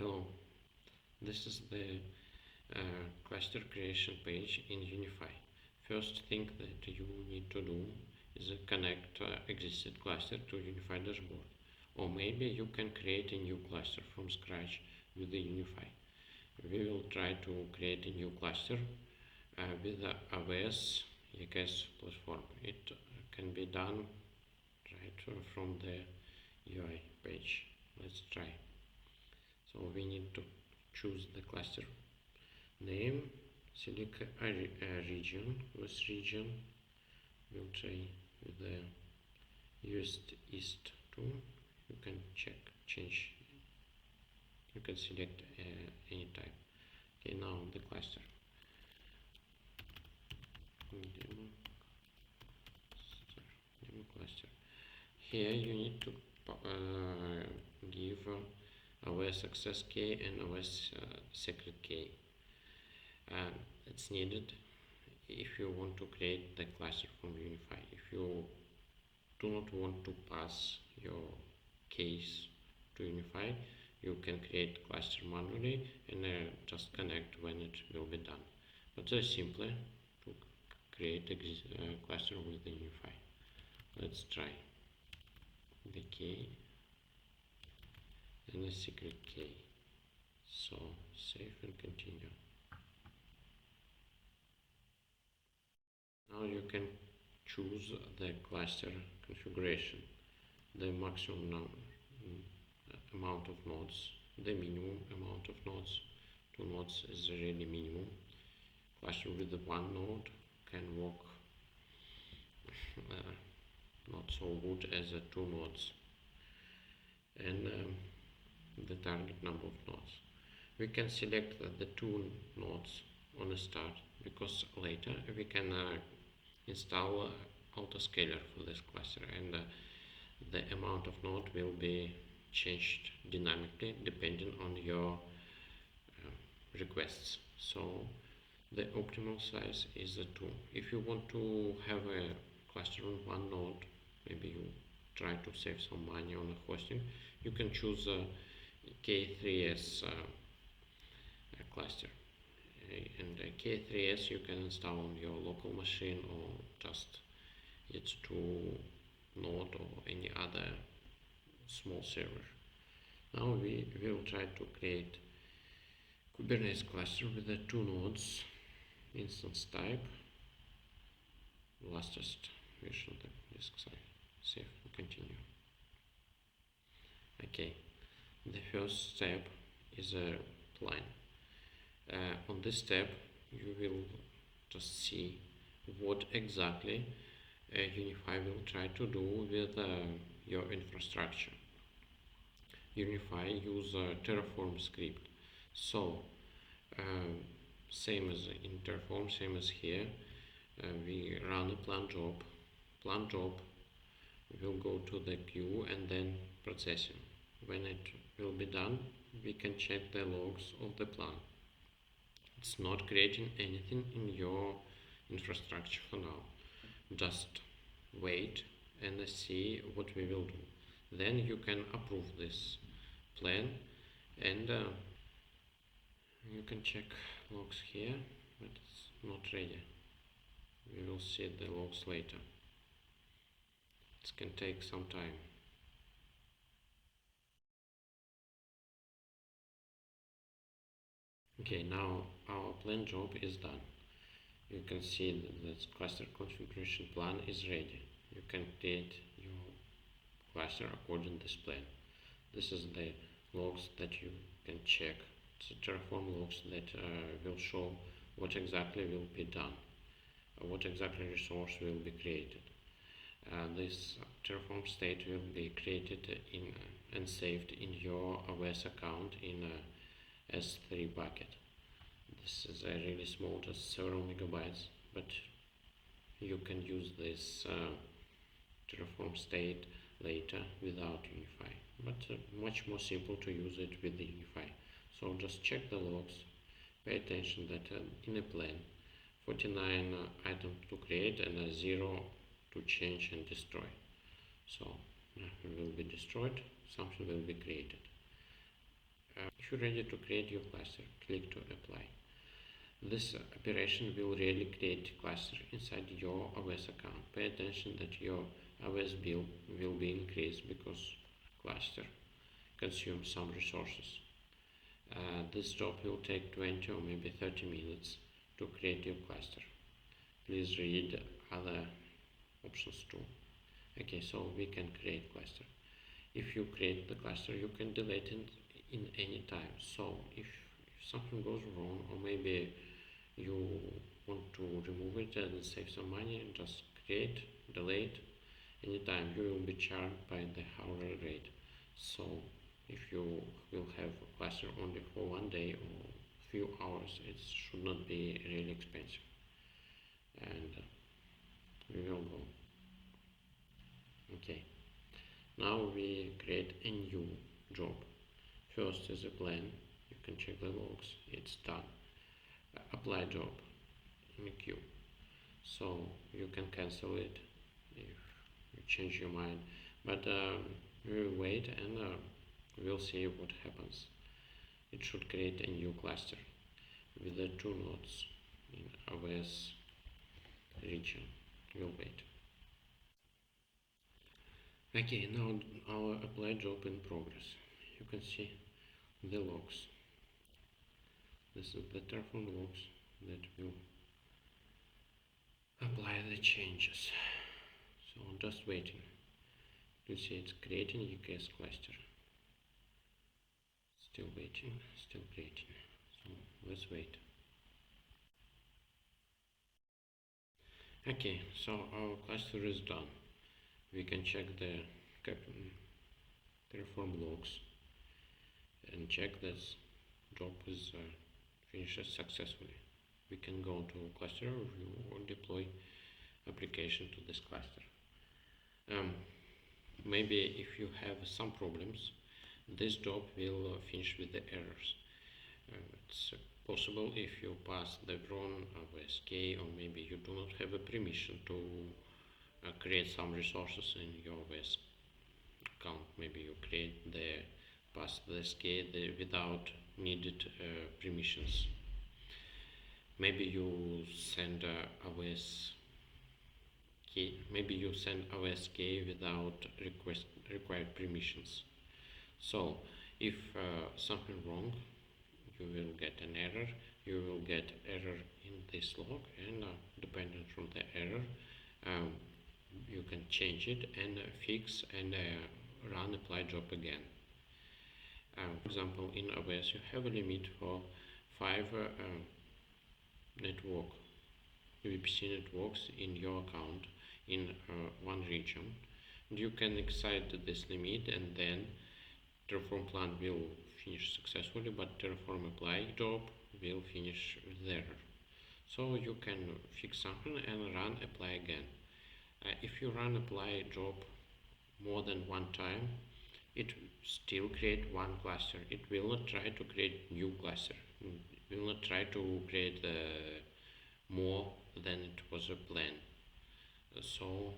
Hello, this is the cluster creation page in Unify. First thing that you need to do is connect existing cluster to Unify dashboard, or maybe you can create a new cluster from scratch with the Unify. We will try to create a new cluster with the AWS EKS platform. It can be done right from the UI page. Let's try. So we need to choose the cluster name, select a region. With region, we'll try with the East 2. You can change. You can select any type. Okay, now the cluster. Demo cluster. Here you need to give AWS access key and AWS secret key. It's needed if you want to create the cluster from Unify. If you do not want to pass your keys to Unify, you can create cluster manually and just connect when it will be done. But it's simpler to create a cluster with the Unify. Let's try the key and the secret key. So save and continue. Now you can choose the cluster configuration, the maximum amount of nodes, the minimum amount of nodes. 2 nodes is really minimum. Cluster with the 1 node can work not so good as 2 nodes. And the target number of nodes. We can select the 2 nodes on the start, because later we can install autoscaler for this cluster, and the amount of node will be changed dynamically depending on your requests. So the optimal size is 2. If you want to have a cluster on 1 node, maybe you try to save some money on the hosting, you can choose a K3s cluster. And K3s you can install on your local machine, or just it's to node or any other small server. Now we will try to create Kubernetes cluster with the 2 nodes, instance type, latest version of the disk size. Save and continue. Okay, the first step is a plan. On this step you will just see what exactly Unify will try to do with your infrastructure. Unify use a Terraform script. So same as in Terraform, same as here, we run a plan job. Plan job will go to the queue and then processing. When it will be done, we can check the logs of the plan. It's not creating anything in your infrastructure for now. Just wait and see what we will do. Then you can approve this plan, and you can check logs here, but it's not ready. We will see the logs later. It can take some time. Okay, now our plan job is done. You can see that the cluster configuration plan is ready. You can create your cluster according to this plan. This is the logs that you can check. It's a Terraform logs that will show what exactly will be done, what exactly resource will be created. This Terraform state will be created and saved in your AWS account in S3 bucket. This is really small, just several megabytes, but you can use this Terraform state later without Unify, but much more simple to use it with the Unify. So just check the logs, pay attention that in a plan 49 items to create and 0 to change and destroy. So it will be destroyed, something will be created. If If you're ready to create your cluster, click to apply. This operation will really create cluster inside your AWS account. Pay attention that your AWS bill will be increased because cluster consumes some resources. This job will take 20 or maybe 30 minutes to create your cluster. Please read other options too. Okay, so we can create cluster. If you create the cluster, you can delete it in any time. So if something goes wrong, or maybe you want to remove it and save some money, just create, delete anytime. You will be charged by the hourly rate. So if you will have a cluster only for one day or few hours, it should not be really expensive. And we will go. Okay, now we create a new job. First is a plan. You can check the logs. It's done. Apply job in a queue. So you can cancel it if you change your mind. But we will wait and we'll see what happens. It should create a new cluster with the 2 nodes in AWS region. We'll wait. Okay, now our apply job in progress. You can see the logs. This is the Terraform logs that will apply the changes. So just waiting. You see it's creating EKS cluster. Still waiting, still creating. So let's wait. Okay, so our cluster is done. We can check the Terraform logs and check this job is finished successfully. We can go to cluster review or deploy application to this cluster. Maybe if you have some problems, this job will finish with the errors. It's possible if you pass the wrong AWS or maybe you do not have a permission to create some resources in your AWS account. Maybe you create the pass the SK without needed permissions. Maybe you send AWS key. Maybe you send AWS key without required permissions. So if something wrong, you will get an error. You will get error in this log, and depending from the error, you can change it and fix and run apply job again. For example, in AWS you have a limit for 5 network VPC networks in your account in one region. And you can exceed this limit, and then Terraform plan will finish successfully, but Terraform apply job will finish with error. So you can fix something and run apply again. If you run apply job more than one time, it still create one cluster. It will not try to create new cluster. It will not try to create more than it was a plan. So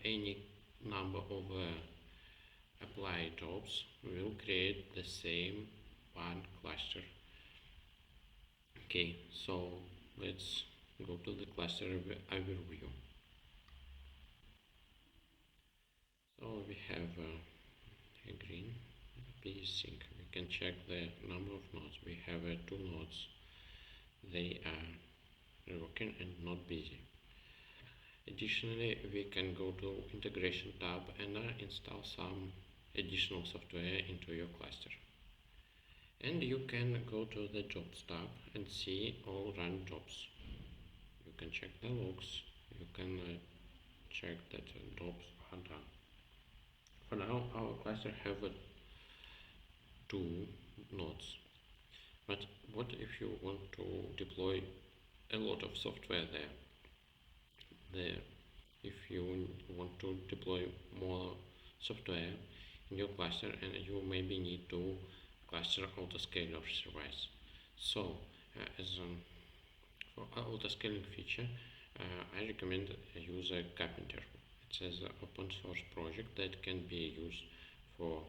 any number of apply jobs will create the same one cluster. Okay, so let's go to the cluster overview. So we have a green busy sync. We can check the number of nodes. We have 2 nodes. They are working and not busy. Additionally, we can go to integration tab and install some additional software into your cluster. And you can go to the jobs tab and see all run jobs. You can check the logs. You can check that jobs are done. For now, our cluster have 2 nodes. But what if you want to deploy a lot of software there? If you want to deploy more software in your cluster, and you maybe need to cluster autoscaler service. So for autoscaling feature, I recommend use a Carpenter. It's an open source project that can be used for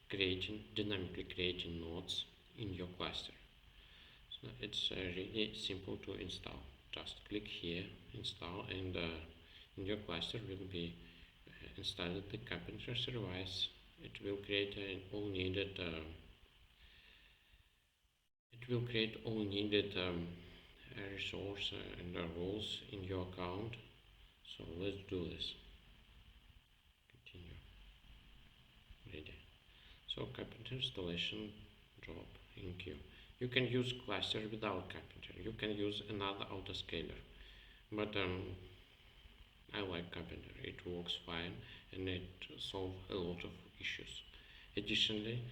dynamically creating nodes in your cluster. So it's really simple to install. Just click here, install, and in your cluster will be installed the carpenter service. It will create all needed resource and roles in your account. So let's do this. Continue. Ready. So carpenter installation job in queue. You can use cluster without carpenter. You can use another autoscaler, but I like carpenter. It works fine and it solves a lot of issues. Additionally,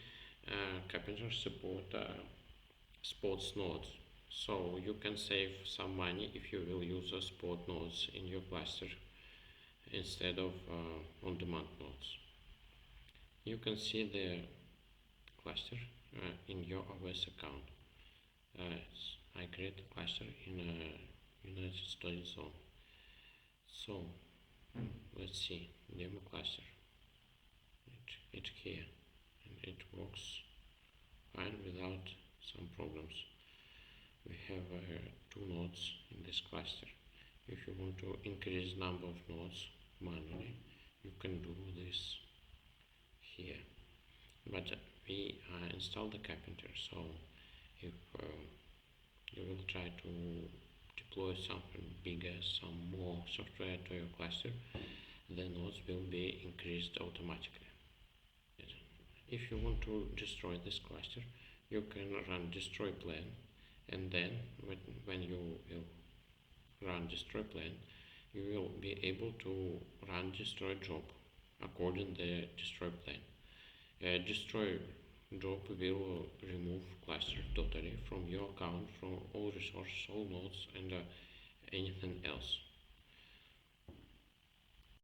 carpenter support sports nodes, so you can save some money if you will use sport nodes in your cluster instead of on-demand nodes. You can see the cluster in your AWS account. I create a cluster in a United States zone. So let's see demo cluster. It's here and it works fine without some problems. We have 2 nodes in this cluster. If you want to increase number of nodes manually, you can do this here. But we installed the carpenter, so if you will try to deploy something bigger, some more software to your cluster, the nodes will be increased automatically. If you want to destroy this cluster, you can run destroy plan, and then when you will run destroy plan, you will be able to run destroy job according to the destroy plan. Destroy job will remove cluster totally from your account, from all resources, all nodes, and anything else.